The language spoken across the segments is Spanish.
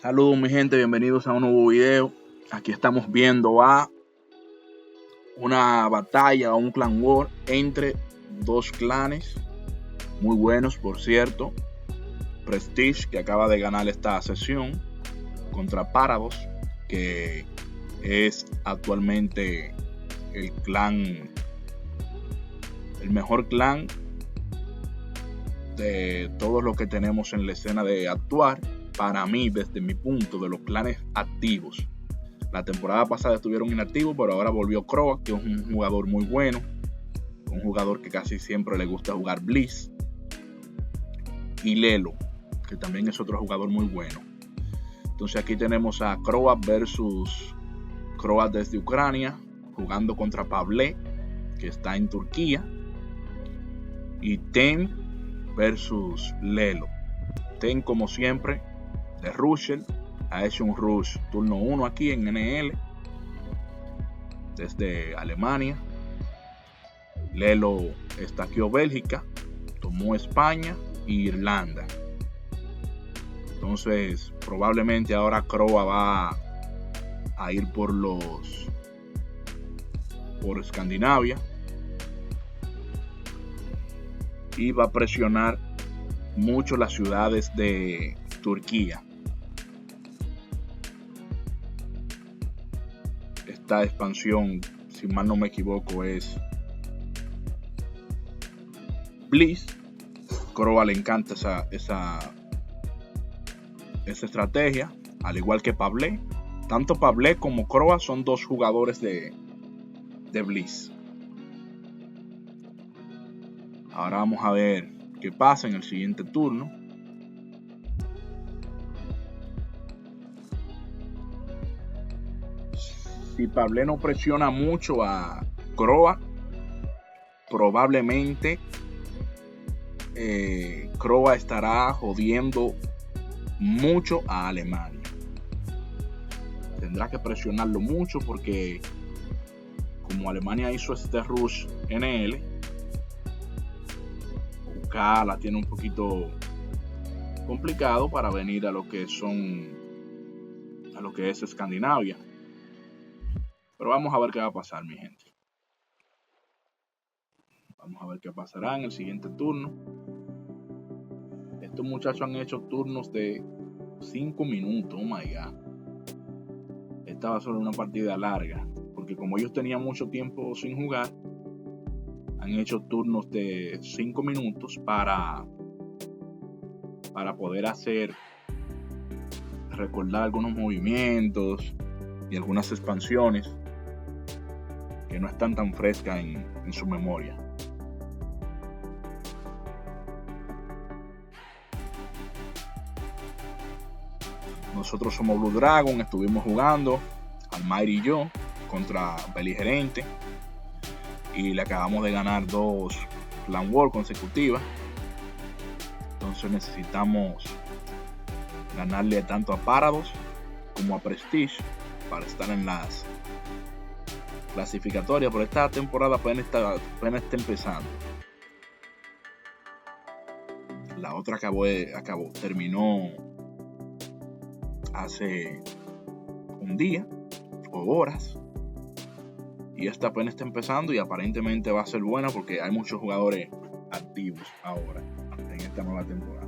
Saludos mi gente, bienvenidos a un nuevo video. Aquí estamos viendo a una batalla, un clan war entre dos clanes muy buenos, por cierto. Prestige, que acaba de ganar esta sesión, contra Parados, que es actualmente el mejor clan de todos los que tenemos en la escena de actuar. Para mí, desde mi punto, de los clanes activos. La temporada pasada estuvieron inactivos, pero ahora volvió Croa, que es un jugador muy bueno. Un jugador que casi siempre le gusta jugar Blitz. Y Lelo, que también es otro jugador muy bueno. Entonces aquí tenemos a Croa versus Croa desde Ucrania, jugando contra Pavle, que está en Turquía. Y Tem versus Lelo. Tem, como siempre, de Rusher, ha hecho un rush turno 1 aquí en NL desde Alemania. Lelo estaqueó Bélgica, tomó España e Irlanda. Entonces probablemente ahora Croa va a ir por Escandinavia y va a presionar mucho las ciudades de Turquía. Esta expansión, si mal no me equivoco, es Blitz. Croa le encanta esa estrategia, al igual que Pavle. Tanto Pavle como Croa son dos jugadores de Blitz. Ahora vamos a ver qué pasa en el siguiente turno. Si Pavle no presiona mucho a Croa, probablemente Croa estará jodiendo mucho a Alemania. Tendrá que presionarlo mucho porque como Alemania hizo este rush NL, UK la tiene un poquito complicado para venir a lo que es Escandinavia. Pero vamos a ver qué va a pasar, mi gente. Vamos a ver qué pasará en el siguiente turno. Estos muchachos han hecho turnos de 5 minutos. Oh my god. Esta va a ser una partida larga, porque como ellos tenían mucho tiempo sin jugar, han hecho turnos de 5 minutos para poder recordar algunos movimientos y algunas expansiones que no están tan frescas en su memoria. Nosotros somos Blue Dragon, estuvimos jugando, Almighty y yo, contra Beligerente, y le acabamos de ganar 2 Clan War consecutivas. Entonces necesitamos ganarle tanto a Parados como a Prestige para estar en las clasificatorias, pero esta temporada apenas está empezando. La otra terminó hace un día o horas, y esta apenas está empezando y aparentemente va a ser buena porque hay muchos jugadores activos ahora en esta nueva temporada.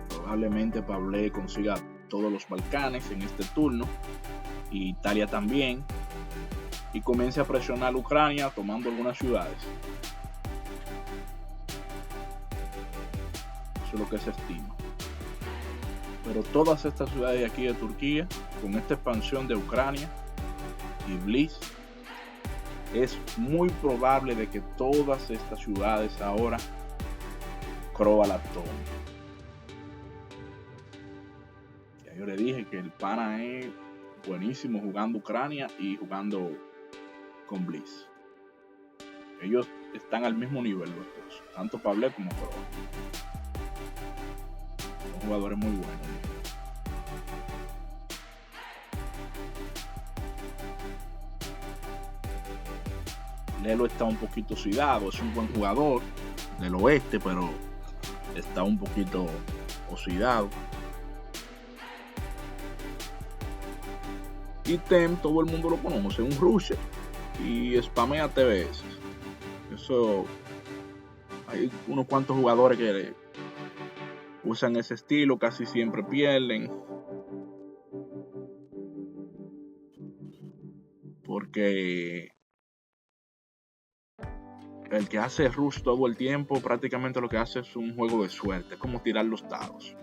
Probablemente Pavle consiga todos los Balcanes en este turno, y Italia también, y comience a presionar a Ucrania tomando algunas ciudades. Eso es lo que se estima. Pero todas estas ciudades de aquí de Turquía, con esta expansión de Ucrania y Blitz, es muy probable de que todas estas ciudades ahora Croa las tome. Ya yo le dije que el pana es buenísimo jugando Ucrania y jugando con Blitz. Ellos están al mismo nivel los dos, tanto Pavle como Croa. Son jugadores muy buenos. Lelo está un poquito oxidado, es un buen jugador del oeste, pero está un poquito oxidado. Y Tem, todo el mundo lo conoce, un rusher y spamea TBS. Eso, hay unos cuantos jugadores que usan ese estilo, casi siempre pierden. Porque el que hace rush todo el tiempo, prácticamente lo que hace es un juego de suerte, es como tirar los dados.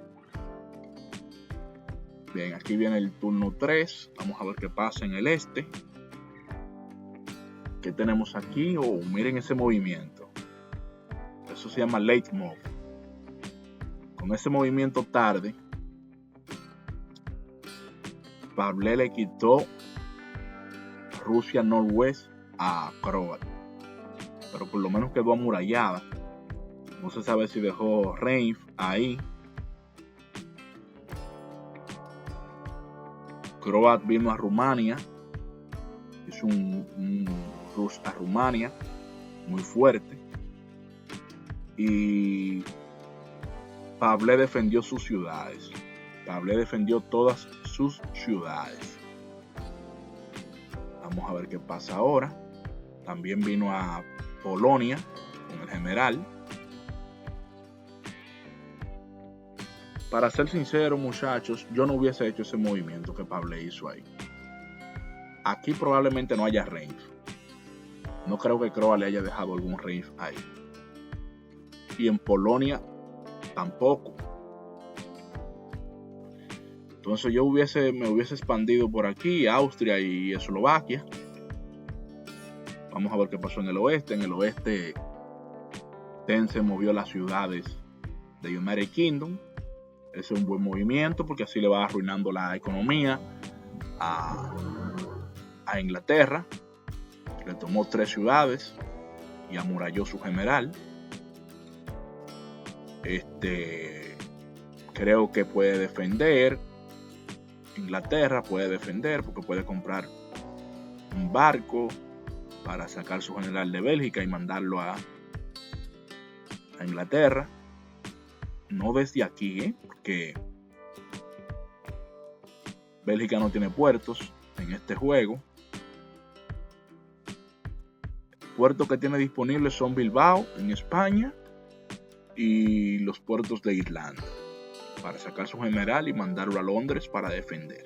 Bien, aquí viene el turno 3. Vamos a ver qué pasa en el este. ¿Qué tenemos aquí? Oh, miren ese movimiento. Eso se llama late move. Con ese movimiento tarde, Pable le quitó Rusia Northwest a Croat. Pero por lo menos quedó amurallada. No se sabe si dejó Reif ahí. Croat vino a Rumania, hizo un rush a Rumania muy fuerte y Pable defendió sus ciudades. Pable defendió todas sus ciudades. Vamos a ver qué pasa ahora. También vino a Polonia con el general. Para ser sincero, muchachos, yo no hubiese hecho ese movimiento que Pable hizo ahí. Aquí probablemente no haya range. No creo que Croat le haya dejado algún range ahí. Y en Polonia tampoco. Entonces yo me hubiese expandido por aquí, Austria y Eslovaquia. Vamos a ver qué pasó en el oeste. En el oeste, Ten se movió a las ciudades de United Kingdom. Ese es un buen movimiento porque así le va arruinando la economía a Inglaterra. Le tomó 3 ciudades y amuralló su general. Creo que puede defender. Inglaterra puede defender porque puede comprar un barco para sacar su general de Bélgica y mandarlo a Inglaterra. No desde aquí, porque Bélgica no tiene puertos en este juego. Puertos que tiene disponibles son Bilbao en España y los puertos de Irlanda para sacar su general y mandarlo a Londres para defender.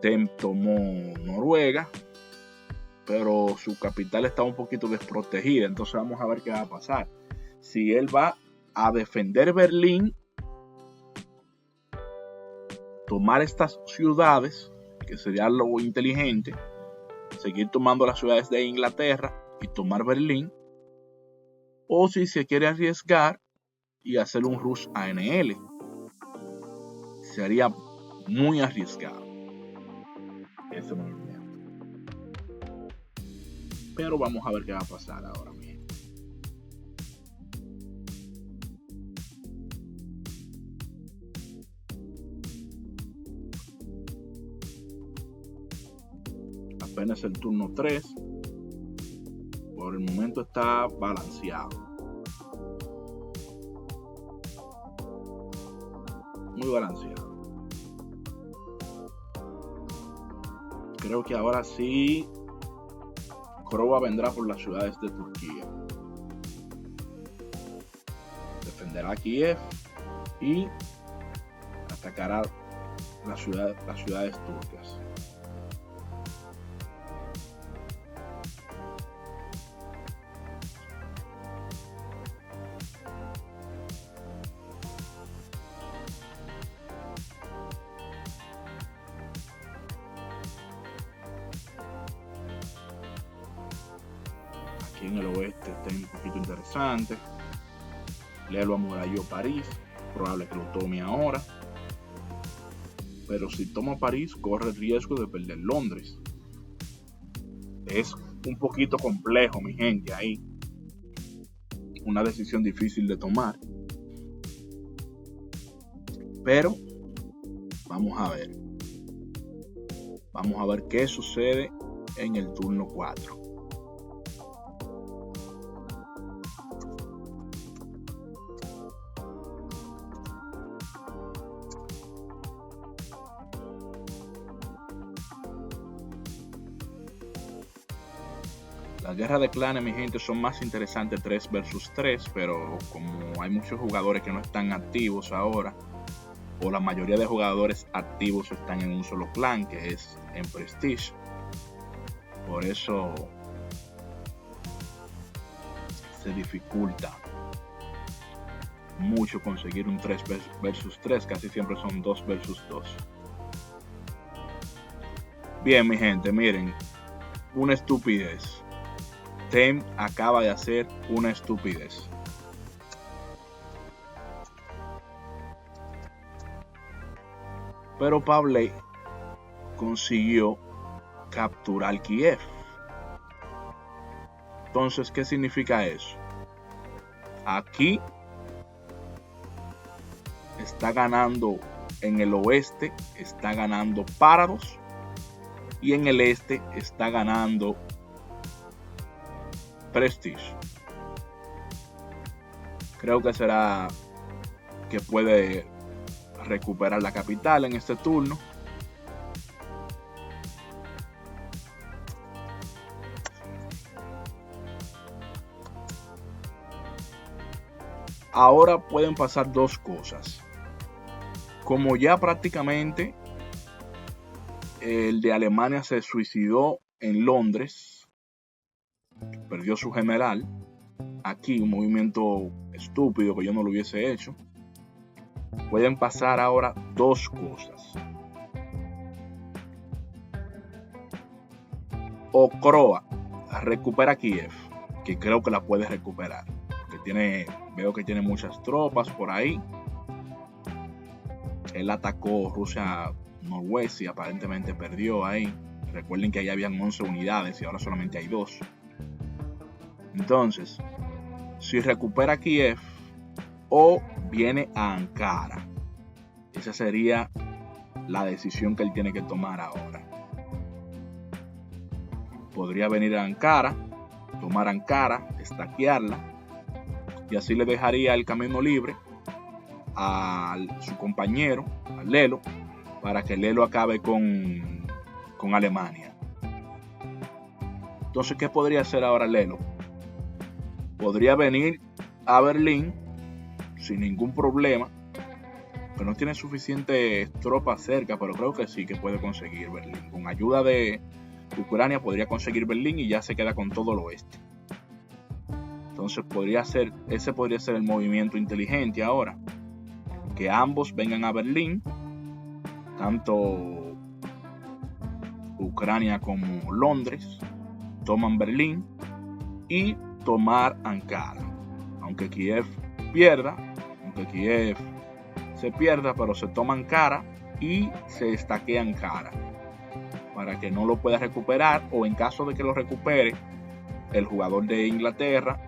Tem tomó Noruega, pero su capital está un poquito desprotegida. Entonces vamos a ver qué va a pasar. Si él va a defender Berlín, tomar estas ciudades, que sería lo inteligente, seguir tomando las ciudades de Inglaterra y tomar Berlín, o si se quiere arriesgar y hacer un rush a ANL, sería muy arriesgado ese movimiento. Pero vamos a ver qué va a pasar ahora mismo. Apenas el turno 3. Por el momento está balanceado. Muy balanceado. Creo que ahora sí Croat vendrá por las ciudades de Turquía. Defenderá Kiev y atacará las ciudades turcas. Aquí en el oeste está un poquito interesante. Lelo amuralló París, probable que lo tome ahora. Pero si toma París, corre el riesgo de perder Londres. Es un poquito complejo, mi gente, ahí. Una decisión difícil de tomar. Pero vamos a ver. Vamos a ver qué sucede en el turno 4. Las guerras de clanes, mi gente, son más interesantes 3 versus 3, pero como hay muchos jugadores que no están activos ahora, o la mayoría de jugadores activos están en un solo clan, que es en Prestige, por eso se dificulta mucho conseguir un 3 versus 3, casi siempre son 2 versus 2. Bien, mi gente, miren, una estupidez. Tem acaba de hacer una estupidez. Pero Pavley consiguió capturar Kiev. Entonces, ¿qué significa eso? Aquí está ganando en el oeste, está ganando Parados, y en el este está ganando Prestige. Creo que será que puede recuperar la capital en este turno. Ahora pueden pasar dos cosas. Como ya prácticamente el de Alemania se suicidó en Londres, perdió su general, aquí un movimiento estúpido que yo no lo hubiese hecho, pueden pasar ahora dos cosas. O Croa recupera Kiev, que creo que la puede recuperar, porque veo que tiene muchas tropas por ahí. Él atacó Rusia Noroeste y aparentemente perdió ahí. Recuerden que ahí habían 11 unidades y ahora solamente hay 2. Entonces, si recupera Kiev o viene a Ankara, esa sería la decisión que él tiene que tomar ahora. Podría venir a Ankara, tomar Ankara, estaquearla, y así le dejaría el camino libre a su compañero, a Lelo, para que Lelo acabe con Alemania. Entonces, ¿qué podría hacer ahora Lelo? Podría venir a Berlín sin ningún problema, que no tiene suficientes tropas cerca, pero creo que sí que puede conseguir Berlín. Con ayuda de Ucrania podría conseguir Berlín y ya se queda con todo el oeste. Entonces ese podría ser el movimiento inteligente ahora. Que ambos vengan a Berlín, tanto Ucrania como Londres, toman Berlín y tomar Ankara. Aunque Kiev se pierda, pero se toma Ankara y se estaquea Ankara para que no lo pueda recuperar, o en caso de que lo recupere, el jugador de Inglaterra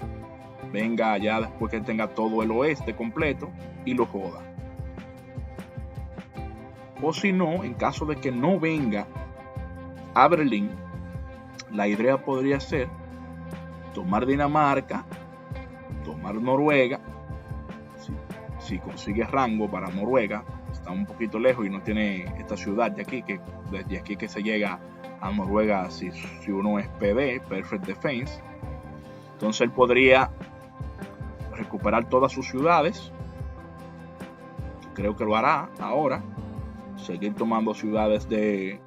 venga allá después que tenga todo el oeste completo y lo joda. O si no, en caso de que no venga a Berlín, la idea podría ser tomar Dinamarca, tomar Noruega, si consigue rango para Noruega. Está un poquito lejos y no tiene esta ciudad de aquí, que desde aquí que se llega a Noruega si uno es PD, Perfect Defense. Entonces él podría recuperar todas sus ciudades, creo que lo hará ahora, seguir tomando ciudades de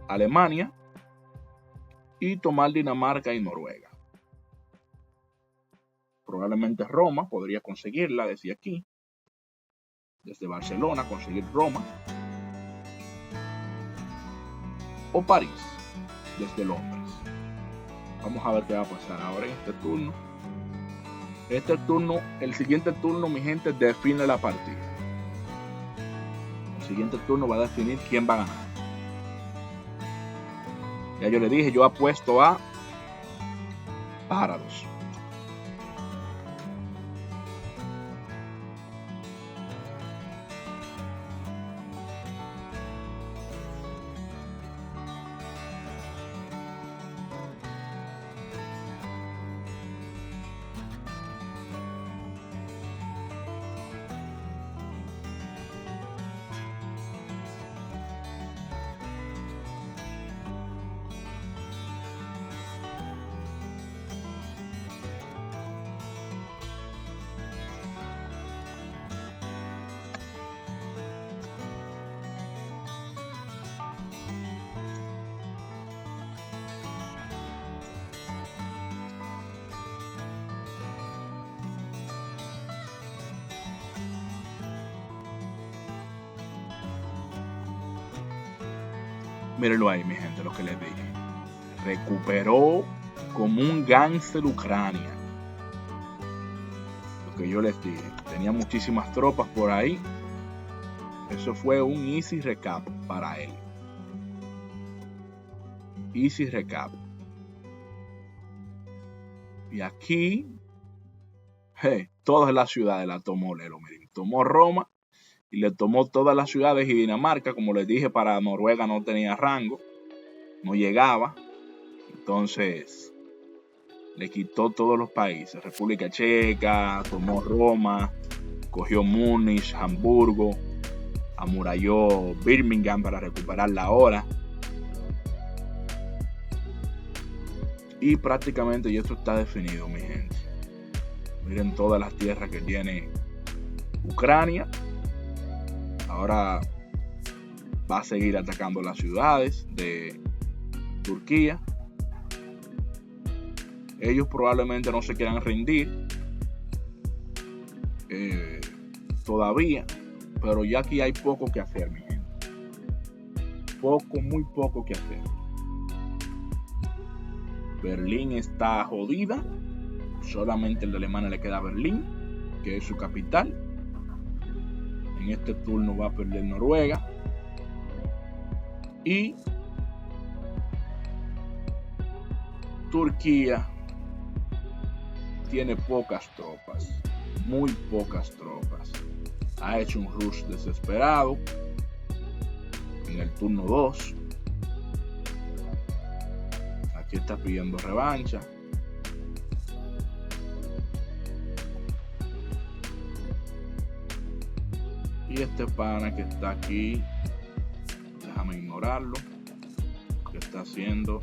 Alemania y tomar Dinamarca y Noruega. Probablemente Roma podría conseguirla desde aquí, desde Barcelona, conseguir Roma, o París desde Londres. Vamos a ver qué va a pasar ahora en este turno. El siguiente turno, mi gente, define la partida. El siguiente turno va a definir quién va a ganar. Ya yo le dije, yo apuesto a Parados. Mírenlo ahí, mi gente, lo que les dije. Recuperó como un gángster Ucrania. Lo que yo les dije. Tenía muchísimas tropas por ahí. Eso fue un easy recap para él. Easy recap. Y aquí, todas las ciudades las tomó Lelo. Miren, tomó Roma y le tomó todas las ciudades y Dinamarca. Como les dije, para Noruega no tenía rango, no llegaba. Entonces le quitó todos los países. República Checa, tomó Roma, cogió Múnich, Hamburgo, amuralló Birmingham para recuperar la hora. Y prácticamente ya esto está definido, mi gente. Miren todas las tierras que tiene Ucrania. Ahora va a seguir atacando las ciudades de Turquía. Ellos probablemente no se quieran rendir todavía, pero ya aquí hay poco que hacer, mi gente. Muy poco que hacer. Berlín está jodida. Solamente el de Alemania le queda Berlín, que es su capital. En este turno va a perder Noruega. Y Turquía tiene pocas tropas, muy pocas tropas. Ha hecho un rush desesperado en el turno 2. Aquí está pidiendo revancha. Y este pana que está aquí, déjame ignorarlo. ¿Qué está haciendo?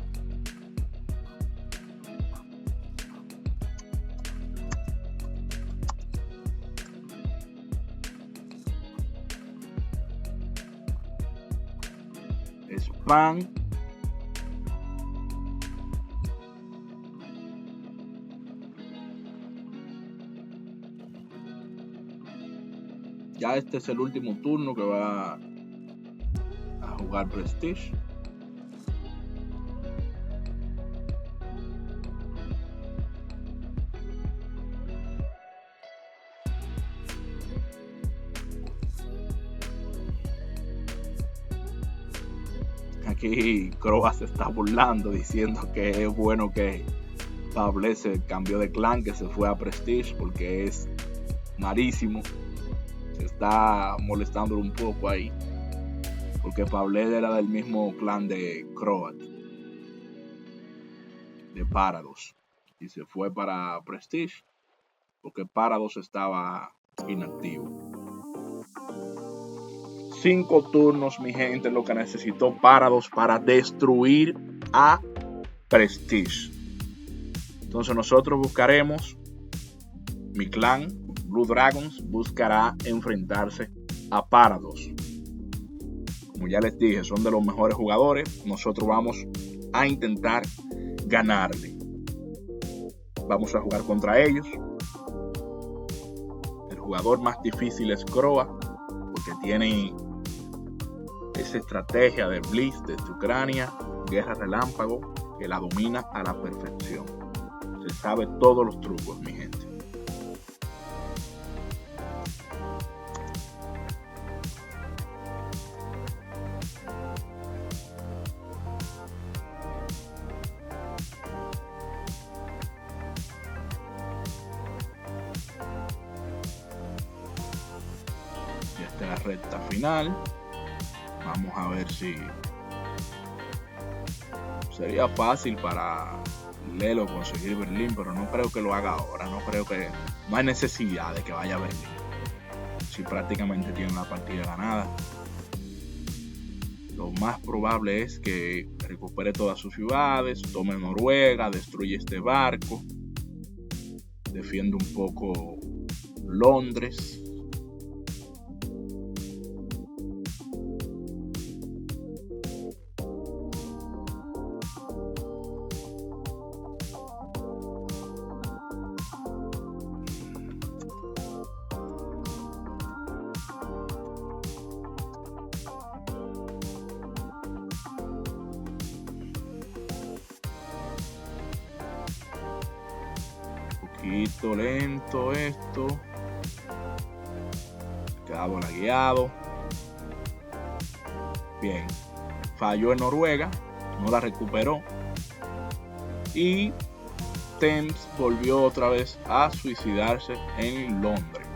Spam. Ya este es el último turno que va a jugar Prestige. Aquí Croa se está burlando diciendo que es bueno que Pablo se cambió de clan, que se fue a Prestige porque es malísimo. Se está molestando un poco ahí porque Pablo era del mismo clan de Croat, de Parados, y se fue para Prestige porque Parados estaba inactivo. 5 turnos, mi gente, lo que necesitó Parados para destruir a Prestige. Entonces nosotros buscaremos, mi clan Blue Dragons buscará enfrentarse a Parados. Como ya les dije, son de los mejores jugadores. Nosotros vamos a intentar ganarle. Vamos a jugar contra ellos. El jugador más difícil es Croa, porque tiene esa estrategia de Blitz desde Ucrania, guerra relámpago, que la domina a la perfección. Se sabe todos los trucos, mi gente. Ya está la recta final. Vamos a ver si sería fácil para Lelo conseguir Berlín, pero no creo que lo haga ahora. No hay necesidad de que vaya a Berlín. Si prácticamente tiene una partida ganada. Lo más probable es que recupere todas sus ciudades, tome Noruega, destruye este barco, defiende un poco Londres. poquito lento esto. Queda bola guiado. Bien. Falló en Noruega. No la recuperó. Y Thames volvió otra vez a suicidarse en Londres.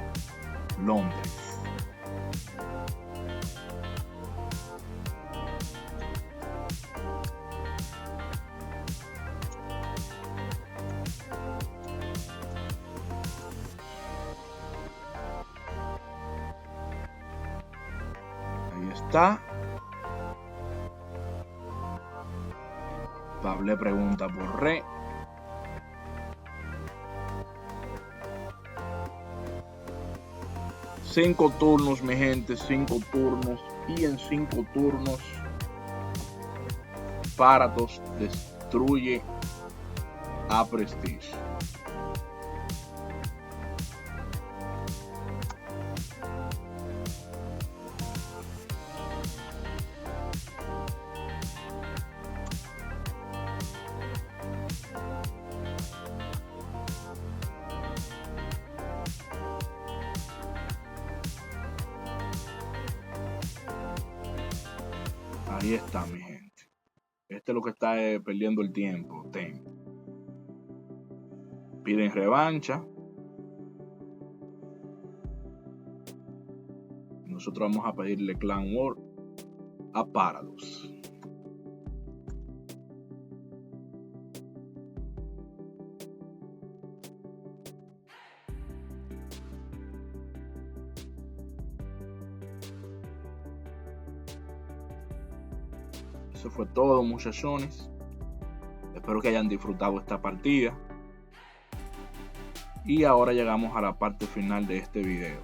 Ahí está. Pablo pregunta por Re. Cinco turnos, mi gente, 5 turnos. Y en 5 turnos, Paratos destruye a Prestige. Ahí está, mi gente. Este es lo que está perdiendo el tiempo. Piden revancha. Nosotros vamos a pedirle Clan War a Parados. Eso fue todo, muchachones. Espero que hayan disfrutado esta partida. Y ahora llegamos a la parte final de este video.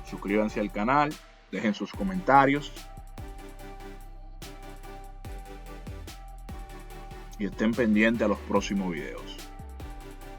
Suscríbanse al canal, dejen sus comentarios y estén pendientes a los próximos videos.